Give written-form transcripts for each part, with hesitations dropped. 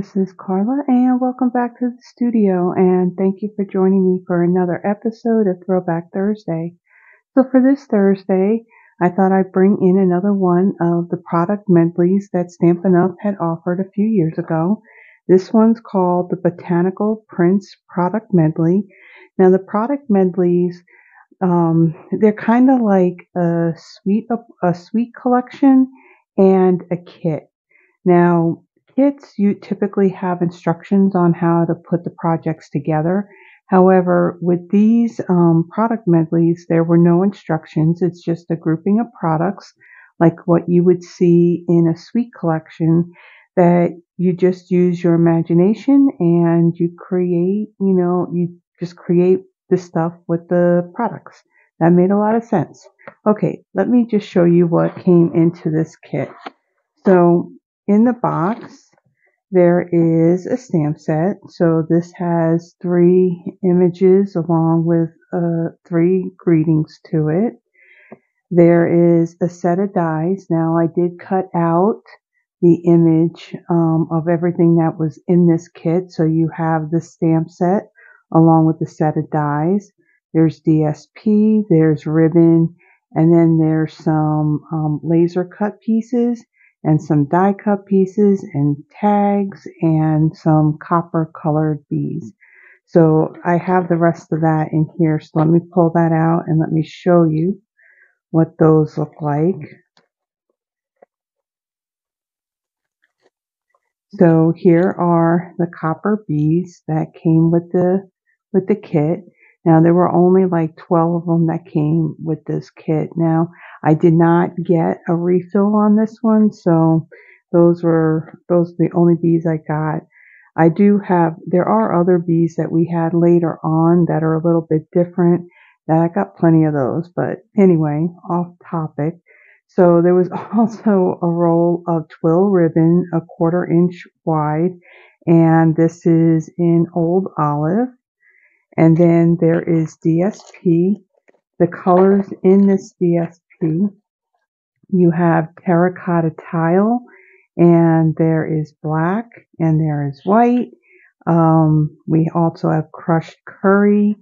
this is Carla and welcome back to the studio, and thank you for joining me for another episode of Throwback Thursday. So for this Thursday, I thought I'd bring in another one of the product medleys that Stampin' Up! Had offered a few years ago. This one's called the Botanical Prints Product Medley. Now the product medleys, they're kind of like a suite collection and a kit. Now, kits, you typically have instructions on how to put the projects together. However, with these product medleys, there were no instructions. It's just a grouping of products like what you would see in a suite collection that you just use your imagination and you create, you just create the stuff with the products. That made a lot of sense. Okay, let me just show you what came into this kit. So in the box, there is a stamp set. So this has 3 images along with 3 greetings to it. There is a set of dies. Now I did cut out the image of everything that was in this kit. So you have the stamp set along with the set of dies. There's DSP, there's ribbon, and then there's some laser cut pieces and some die cut pieces and tags and some copper colored beads. So I have the rest of that in here. So let me pull that out and let me show you what those look like. So here are the copper beads that came with the kit. Now there were only like 12 of them that came with this kit. Now I did not get a refill on this one, so those are the only beads I got. There are other beads that we had later on that are a little bit different. That I got plenty of those, but anyway, off topic. So there was also a roll of twill ribbon, a 1/4 inch wide, and this is in Old Olive. And then there is DSP. The colors in this DSP, you have terracotta tile, and there is black, and there is white. We also have crushed curry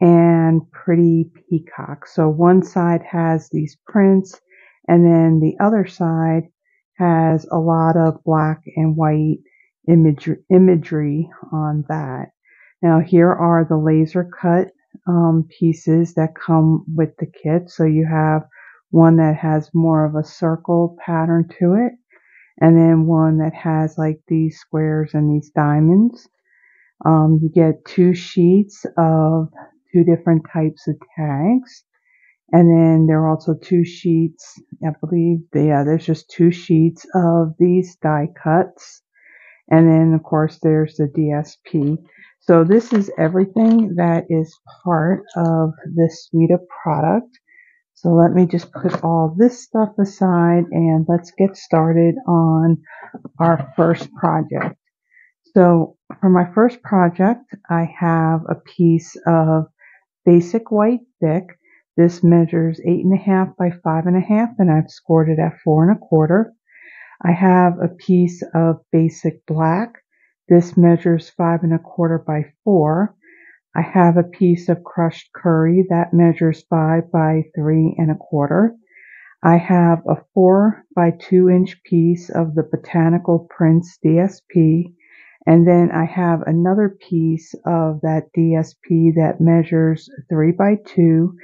and pretty peacock. So one side has these prints, and then the other side has a lot of black and white imagery on that. Now here are the laser cut pieces that come with the kit. So you have one that has more of a circle pattern to it, and then one that has like these squares and these diamonds. You get 2 sheets of 2 different types of tags. And then there are also 2 sheets, I believe, there's just 2 sheets of these die cuts. And then, of course, there's the DSP. So this is everything that is part of this suite of product. So let me just put all this stuff aside and let's get started on our first project. So for my first project, I have a piece of basic white thick. This measures 8.5 by 5.5, and I've scored it at 4 1/4. I have a piece of basic black. This measures 5 1/4 by 4. I have a piece of crushed curry that measures 5 by 3 1/4. I have a 4 by 2 inch piece of the Botanical Prints DSP. And then I have another piece of that DSP that measures 3 by 2.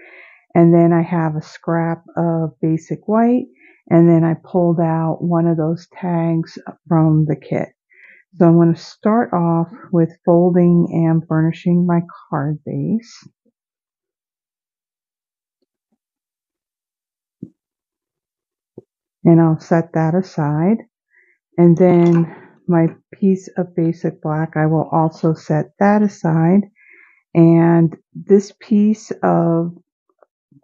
And then I have a scrap of basic white. And then I pulled out one of those tags from the kit. So I'm going to start off with folding and burnishing my card base. And I'll set that aside. And then my piece of basic black, I will also set that aside. And this piece of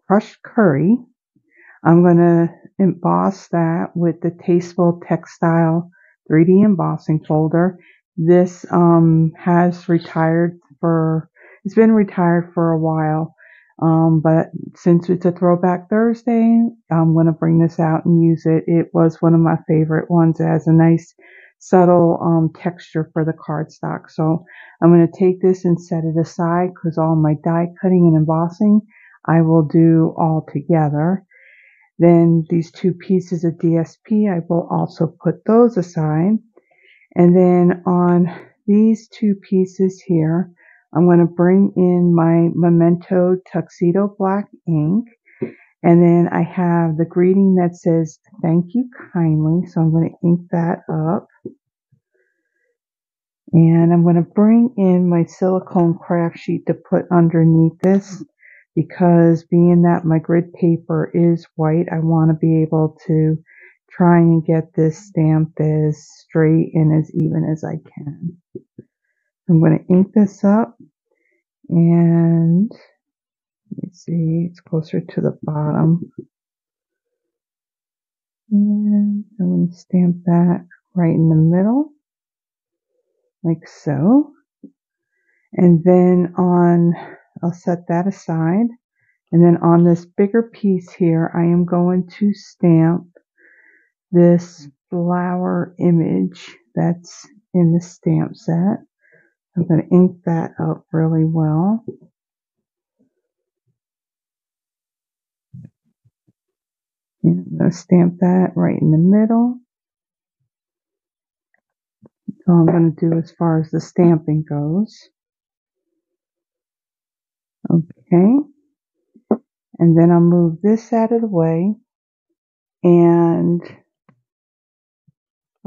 crushed curry, I'm going to emboss that with the Tasteful Textile 3D embossing folder. This has it's been retired for a while, but since it's a Throwback Thursday, I'm going to bring this out and use it. It was one of my favorite ones. It has a nice subtle texture for the cardstock. So I'm going to take this and set it aside because all my die cutting and embossing I will do all together. Then these two pieces of DSP, I will also put those aside. And then on these two pieces here, I'm going to bring in my Memento Tuxedo Black ink. And then I have the greeting that says, "Thank you kindly." So I'm going to ink that up. And I'm going to bring in my silicone craft sheet to put underneath this, because being that my grid paper is white, I want to be able to try and get this stamped as straight and as even as I can. I'm going to ink this up, and let me see, it's closer to the bottom. And I'm going to stamp that right in the middle, like so. And then I'll set that aside. And then on this bigger piece here, I am going to stamp this flower image that's in the stamp set. I'm going to ink that up really well. And I'm going to stamp that right in the middle. That's all I'm going to do as far as the stamping goes. Okay. And then I'll move this out of the way, and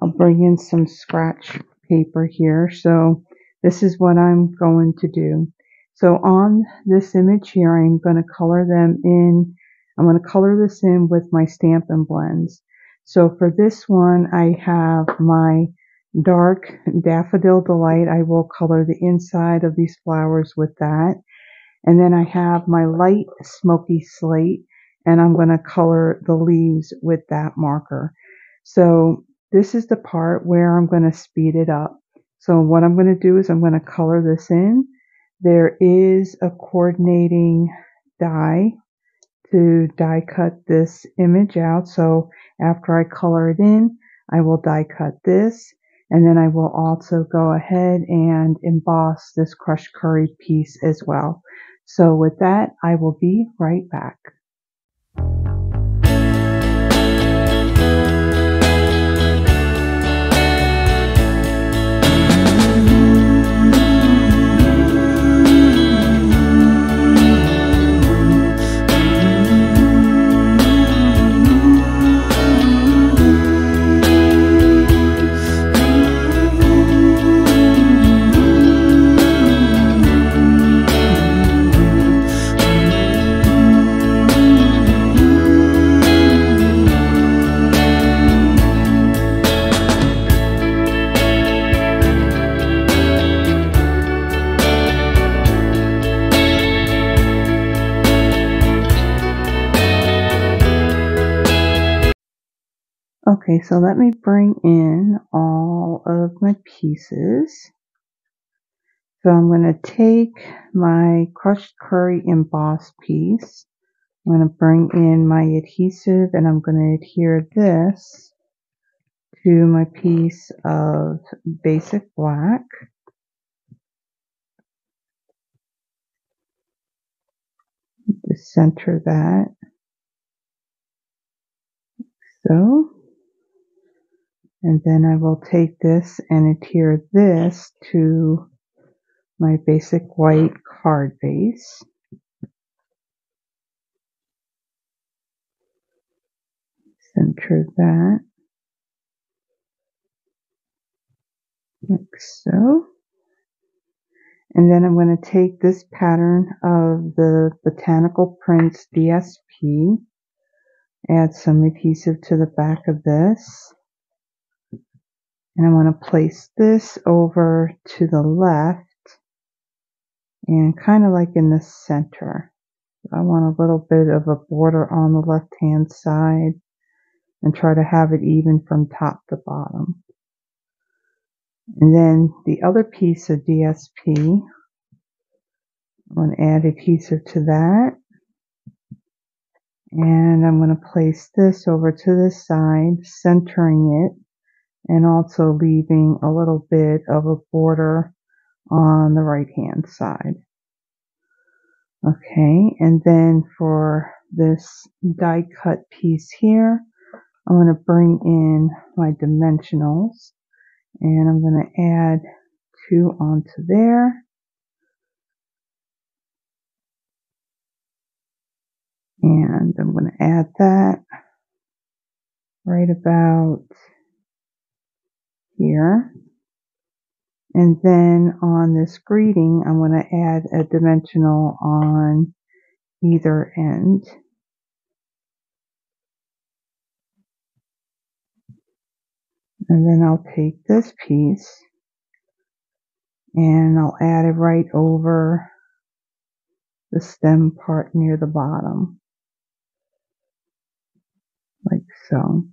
I'll bring in some scratch paper here. So this is what I'm going to do. So on this image here, I'm going to color them in. I'm going to color this in with my Stampin' Blends. So for this one, I have my dark Daffodil Delight. I will color the inside of these flowers with that. And then I have my light Smoky Slate, and I'm going to color the leaves with that marker. So this is the part where I'm going to speed it up. So what I'm going to do is I'm going to color this in. There is a coordinating die to die cut this image out. So after I color it in, I will die cut this. And then I will also go ahead and emboss this crushed curry piece as well. So with that, I will be right back. Okay, so let me bring in all of my pieces. So I'm going to take my crushed curry emboss piece. I'm going to bring in my adhesive, and I'm going to adhere this to my piece of basic black. Just center that. So. And then I will take this and adhere this to my basic white card base. Center that, like so. And then I'm going to take this pattern of the Botanical Prints DSP, add some adhesive to the back of this. And I'm going to place this over to the left and kind of like in the center. I want a little bit of a border on the left hand side and try to have it even from top to bottom. And then the other piece of DSP, I'm going to add adhesive to that. And I'm going to place this over to the side, centering it and also leaving a little bit of a border on the right hand side. Okay, and then for this die cut piece here, I'm going to bring in my dimensionals, and I'm going to add 2 onto there. And I'm going to add that right about here. And then on this greeting, I'm going to add a dimensional on either end. And then I'll take this piece and I'll add it right over the stem part near the bottom, like so.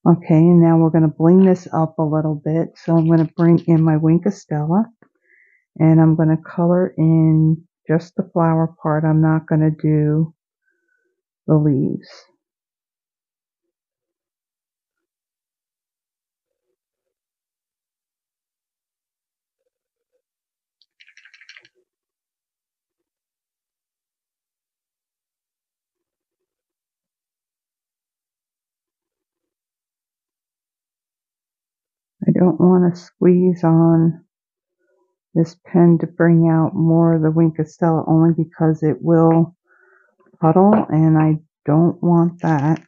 Okay, and now we're going to bling this up a little bit. So I'm going to bring in my Wink of Stella, and I'm going to color in just the flower part. I'm not going to do the leaves. I don't want to squeeze on this pen to bring out more of the Wink of Stella, only because it will puddle, and I don't want that.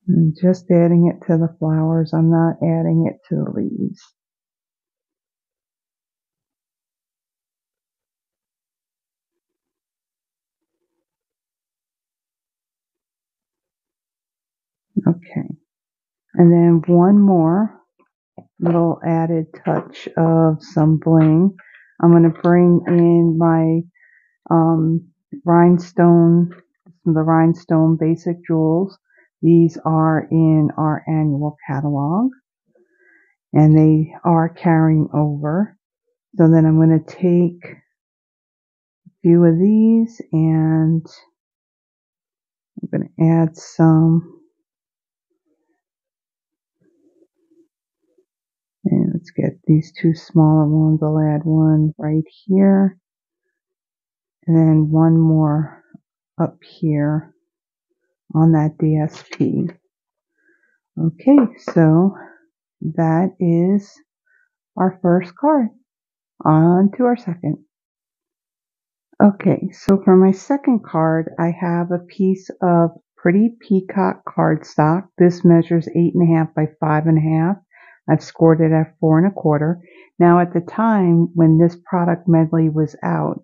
I'm just adding it to the flowers. I'm not adding it to the leaves. Okay. And then one more little added touch of some bling. I'm going to bring in my rhinestone, the rhinestone basic jewels. These are in our annual catalog, and they are carrying over. So then I'm going to take a few of these, and I'm going to add some. And let's get these 2 smaller ones. I'll add one right here, and then one more up here on that DSP. Okay, so that is our first card. On to our second. Okay, so for my second card, I have a piece of pretty Peacock cardstock. This measures 8.5 by 5.5. I've scored it at 4 1/4. Now, at the time when this product Medley was out,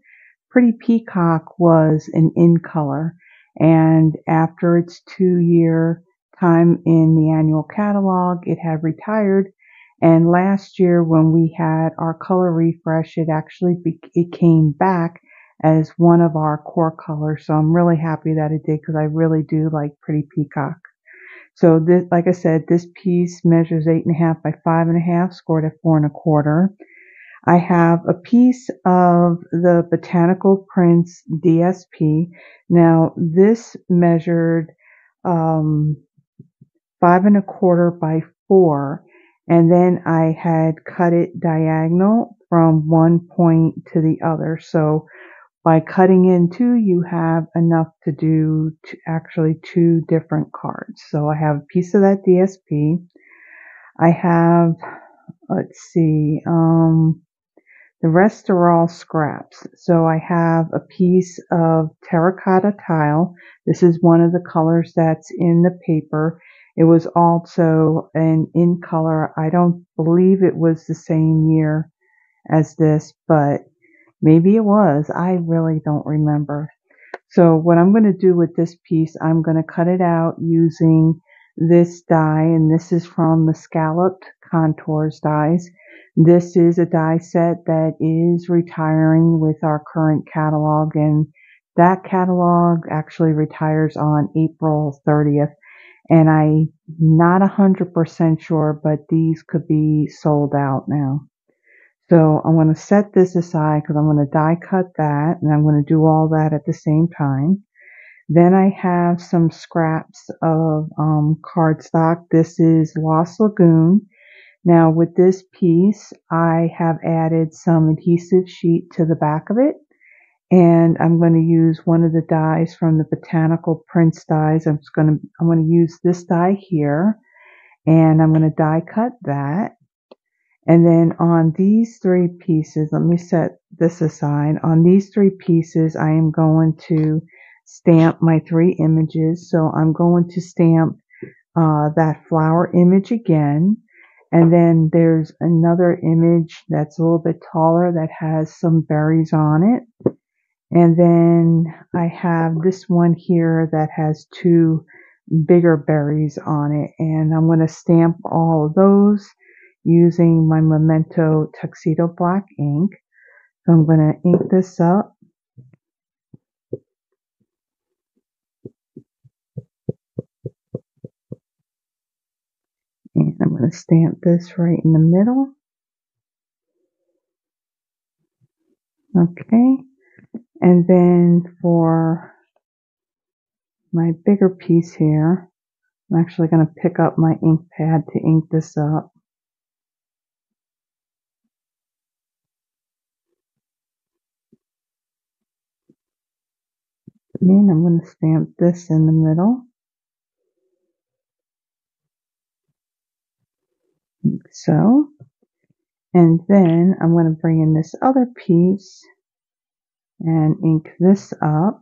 Pretty Peacock was an in color, and after its 2-year time in the annual catalog, it had retired. And last year, when we had our color refresh, it came back as one of our core colors. So I'm really happy that it did, because I really do like Pretty Peacock. So this, like I said, this piece measures 8.5 by 5.5, scored at 4 1/4. I have a piece of the Botanical Prints DSP. Now this measured 5 1/4 by 4, and then I had cut it diagonal from one point to the other. So by cutting in 2, you have enough to do actually 2 different cards. So I have a piece of that DSP. I have, let's see, the rest are all scraps. So I have a piece of Terracotta tile. This is one of the colors that's in the paper. It was also an in color. I don't believe it was the same year as this, but maybe it was. I really don't remember. So what I'm going to do with this piece, I'm going to cut it out using this die, and this is from the Scalloped Contours dies. This is a die set that is retiring with our current catalog, and that catalog actually retires on April 30th. And I'm not 100% sure, but these could be sold out now. So I'm going to set this aside because I'm going to die cut that, and I'm going to do all that at the same time. Then I have some scraps of cardstock. This is Lost Lagoon. Now with this piece, I have added some adhesive sheet to the back of it. And I'm going to use one of the dies from the Botanical Prints dies. I'm going to use this die here, and I'm going to die cut that. And then on these three pieces, let me set this aside. On these three pieces, I am going to stamp my three images. So I'm going to stamp that flower image again. And then there's another image that's a little bit taller that has some berries on it. And then I have this one here that has two bigger berries on it. And I'm going to stamp all of those using my Memento Tuxedo Black ink. So I'm going to ink this up. And I'm going to stamp this right in the middle. Okay. And then for my bigger piece here, I'm actually going to pick up my ink pad to ink this up. And I'm going to stamp this in the middle. Like so. And then I'm going to bring in this other piece and ink this up.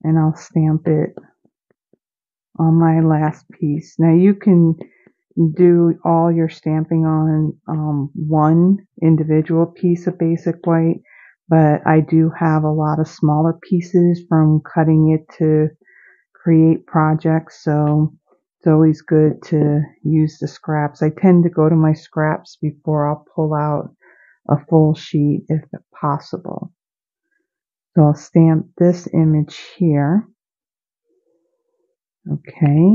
And I'll stamp it on my last piece. Now you can do all your stamping on one individual piece of basic white, but I do have a lot of smaller pieces from cutting it to create projects, so it's always good to use the scraps. I tend to go to my scraps before I'll pull out a full sheet if possible. So I'll stamp this image here. Okay.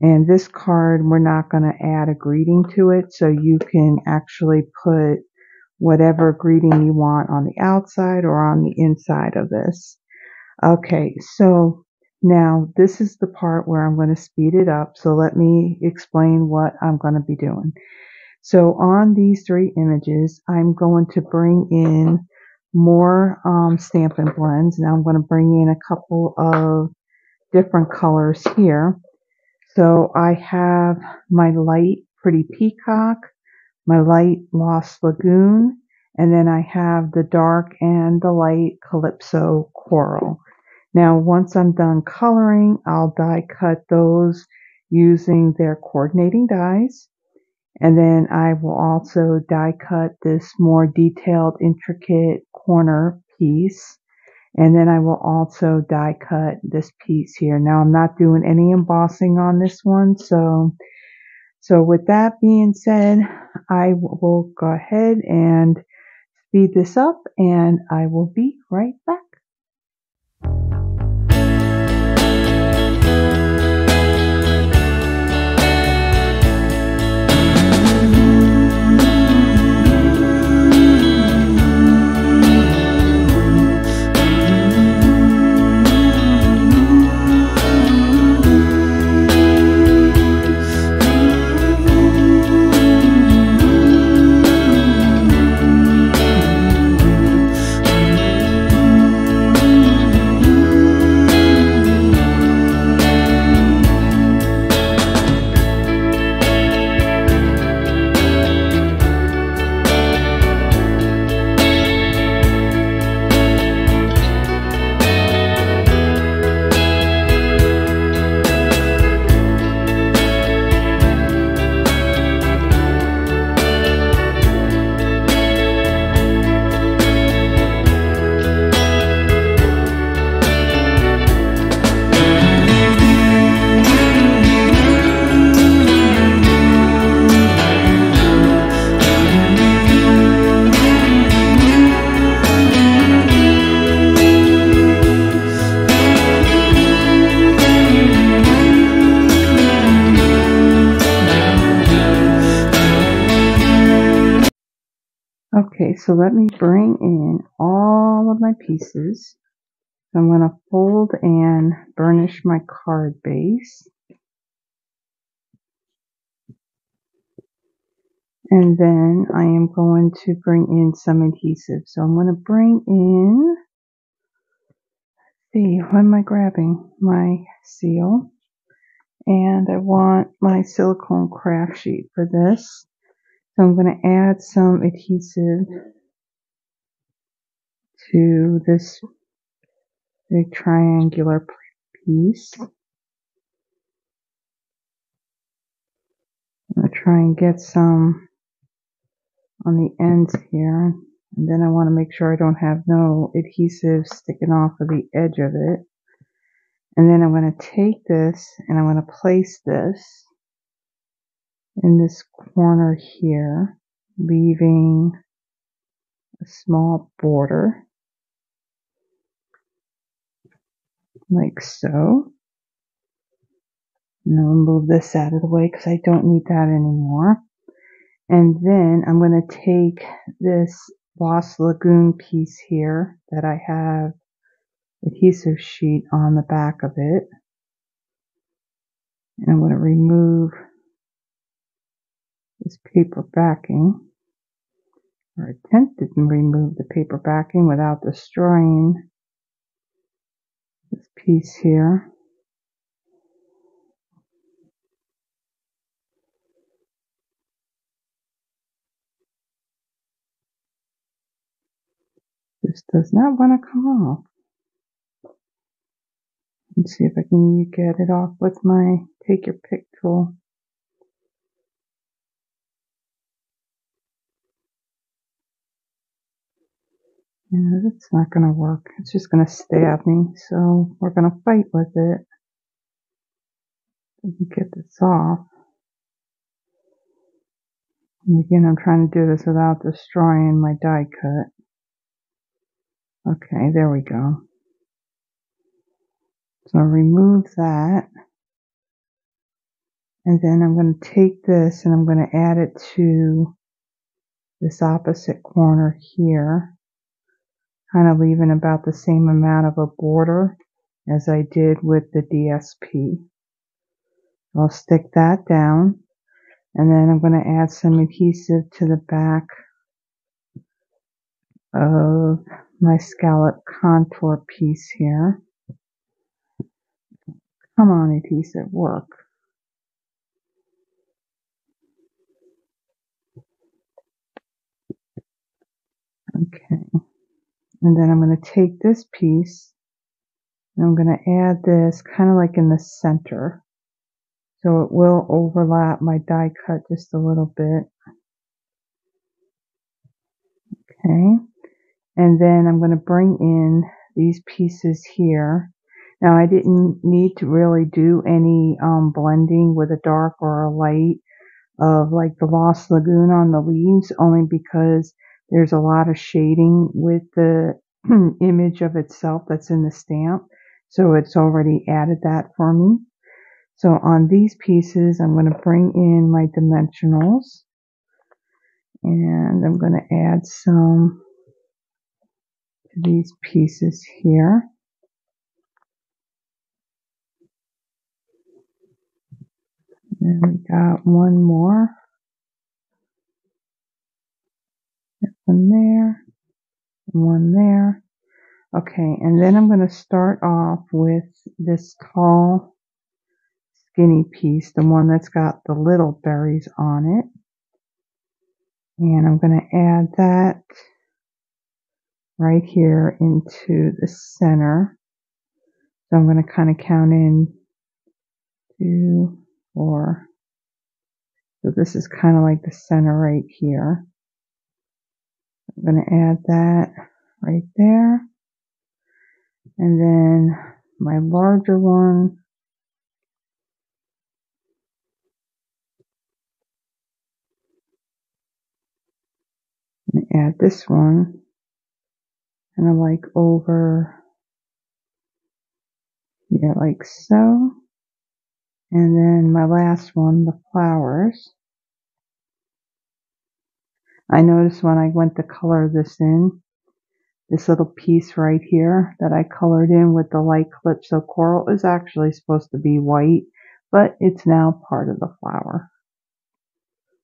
And this card, we're not going to add a greeting to it, so you can actually put whatever greeting you want on the outside or on the inside of this. Okay, so now this is the part where I'm going to speed it up, so let me explain what I'm going to be doing. So on these three images, I'm going to bring in more Stampin' Blends. Now I'm going to bring in a couple of different colors here. So I have my light Pretty Peacock, my light Lost Lagoon, and then I have the dark and the light Calypso Coral. Now once I'm done coloring, I'll die cut those using their coordinating dies. And then I will also die cut this more detailed, intricate corner piece. And then I will also die cut this piece here. Now I'm not doing any embossing on this one. So with that being said, I will go ahead and speed this up, and I will be right back. Okay, so let me bring in all of my pieces. So I'm going to fold and burnish my card base. And then I am going to bring in some adhesive. So I'm going to bring in, what am I grabbing? My seal. And I want my silicone craft sheet for this. So I'm going to add some adhesive to this big triangular piece. I'm going to try and get some on the ends here. And then I want to make sure I don't have no adhesive sticking off of the edge of it. And then I'm going to take this and I'm going to place this in this corner here, leaving a small border, like so. And I'll move this out of the way because I don't need that anymore. And then I'm going to take this Lost Lagoon piece here that I have adhesive sheet on the back of it. And I'm going to remove this paper backing, or attempted to remove the paper backing without destroying this piece here. This does not want to come off. Let's see if I can get it off with my take your pick tool. Yeah, that's not going to work. It's just going to stab me. So we're going to fight with it. Let me get this off. And again, I'm trying to do this without destroying my die cut. Okay, there we go. So I'll remove that. And then I'm going to take this and I'm going to add it to this opposite corner here. Kind of leaving about the same amount of a border as I did with the DSP. I'll stick that down. And then I'm going to add some adhesive to the back of my scallop contour piece here. Come on, adhesive, work. Okay. And then I'm going to take this piece and I'm going to add this kind of like in the center. So it will overlap my die cut just a little bit. Okay. And then I'm going to bring in these pieces here. Now I didn't need to really do any blending with a dark or a light of like the Lost Lagoon on the leaves, only because there's a lot of shading with the image of itself that's in the stamp. So it's already added that for me. So on these pieces, I'm going to bring in my dimensionals and I'm going to add some to these pieces here. And we got one more. One there, one there. Okay, and then I'm going to start off with this tall, skinny piece, the one that's got the little berries on it. And I'm going to add that right here into the center. So I'm going to kind of count in 2, 4. So this is kind of like the center right here. I'm going to add that right there. And then my larger one, I'm going to add this one. And I like over here like so. And then my last one, the flowers. I noticed when I went to color this in, this little piece right here that I colored in with the light clip. So coral is actually supposed to be white, but it's now part of the flower,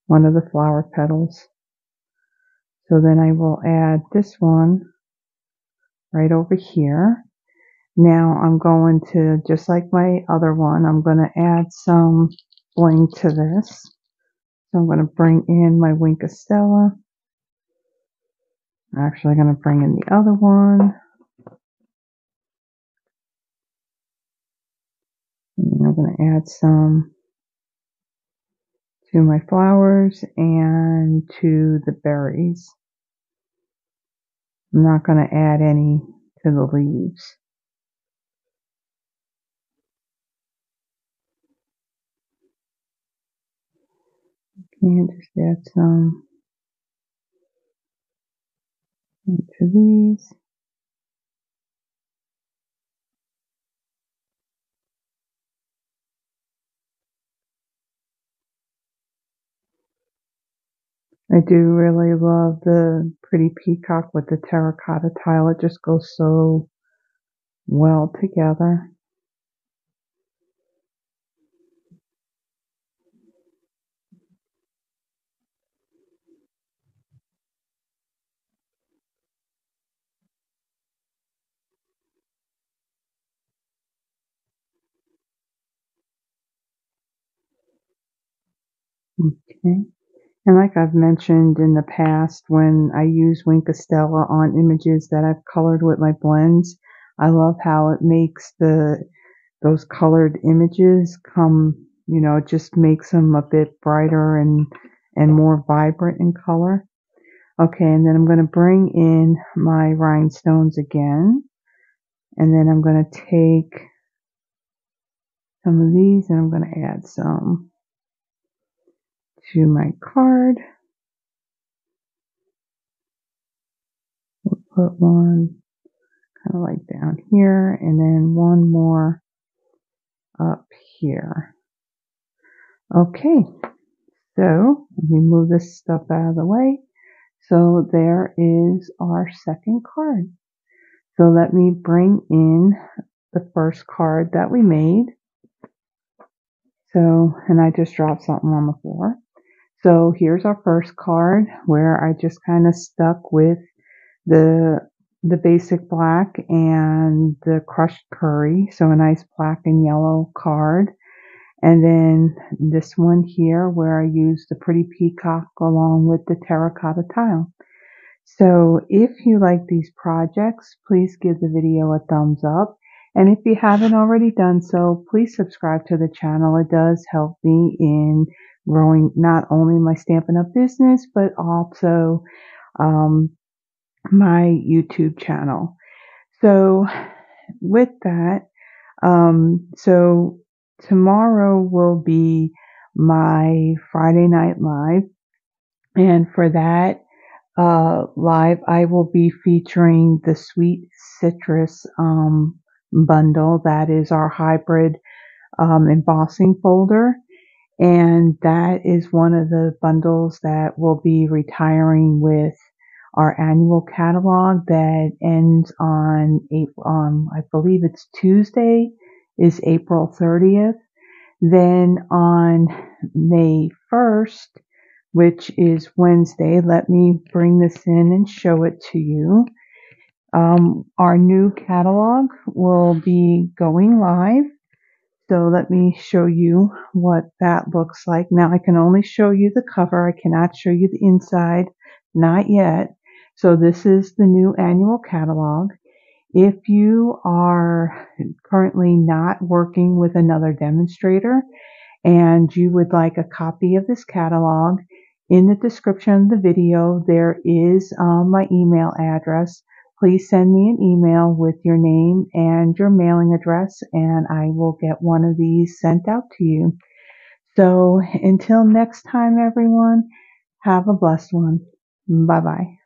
one of the flower petals. So then I will add this one right over here. Now I'm going to, just like my other one, I'm going to add some bling to this. So I'm going to bring in my Wink of Stella. I'm actually going to bring in the other one. And I'm going to add some to my flowers and to the berries. I'm not going to add any to the leaves. And just add some to these. I do really love the pretty peacock with the terracotta tile. It just goes so well together. Okay. And like I've mentioned in the past, when I use Wink of Stella on images that I've colored with my blends, I love how it makes those colored images come, it just makes them a bit brighter and more vibrant in color. Okay, and then I'm going to bring in my rhinestones again. And then I'm going to take some of these and I'm going to add some to my card. We'll put one kind of like down here and then one more up here. Okay, so let me move this stuff out of the way. So there is our second card. So let me bring in the first card that we made. So, and I just dropped something on the floor. So here's our first card where I just kind of stuck with the basic black and the crushed curry. So a nice black and yellow card. And then this one here where I used the pretty peacock along with the terracotta tile. So if you like these projects, please give the video a thumbs up. And if you haven't already done so, please subscribe to the channel. It does help me in growing not only my Stampin' Up! Business, but also my YouTube channel. So with that, so tomorrow will be my Friday Night Live. And for that live, I will be featuring the Sweet Citrus bundle. That is our hybrid embossing folder. And that is one of the bundles that will be retiring with our annual catalog that ends on April, I believe it's Tuesday, is April 30th. Then on May 1st, which is Wednesday, let me bring this in and show it to you. Our new catalog will be going live. So let me show you what that looks like. Now I can only show you the cover. I cannot show you the inside, not yet. So this is the new annual catalog. If you are currently not working with another demonstrator and you would like a copy of this catalog, in the description of the video there is my email address. Please send me an email with your name and your mailing address, and I will get one of these sent out to you. So until next time, everyone, have a blessed one. Bye-bye.